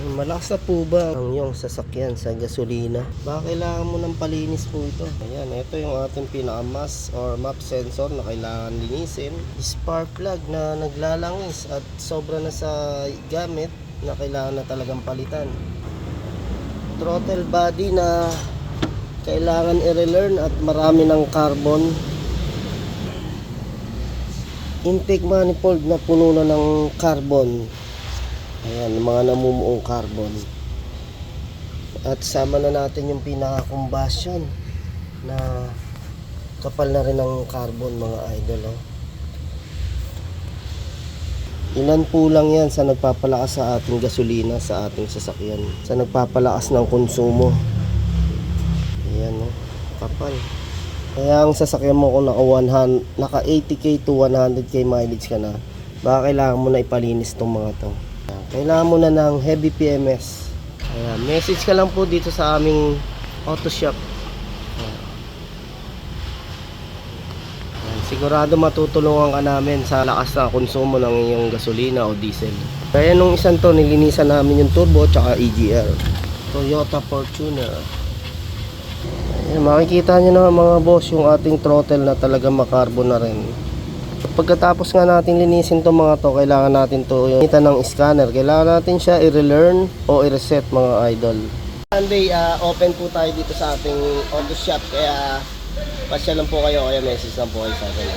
Malakas na po ba ang iyong sasakyan sa gasolina? Baka kailangan mo ng palinis po ito. Ayan, ito yung ating pinaka-mass or map sensor na kailangan linisin. Spark plug na naglalangis at sobra na sa gamit na kailangan na talagang palitan. Throttle body na kailangan i-relearn at marami ng carbon. Intake manifold na puno na ng carbon. Ayan, mga namumuong carbon. At sama na natin yung pinaka-combustion na kapal na rin ng carbon, mga idol. Ilan po lang yan sa nagpapalakas sa ating gasolina, sa ating sasakyan, sa nagpapalakas ng konsumo. Ayan, kapal. Kaya ang sasakyan mo kung naka 80k to 100k mileage ka na, baka kailangan mo na ipalinis itong mga to. Kailangan mo na ng heavy PMS. Ayan, message ka lang po dito sa aming auto shop. Ayan, sigurado matutulungan ka namin sa lakas na konsumo ng iyong gasolina o diesel. Kaya nung isang to, nilinisan namin yung turbo at EGR. Toyota Fortuner. Ayan, makikita nyo na mga boss yung ating throttle na talaga makarbon na rin. Pagkatapos nga natin linisin to mga to, kailangan natin to yung kita ng scanner. Kailangan natin siya i-relearn o i-reset, mga idol. Sunday, open po tayo dito sa ating auto shop. Kaya pasya lang po kayo, kaya message lang po kayo sa akin.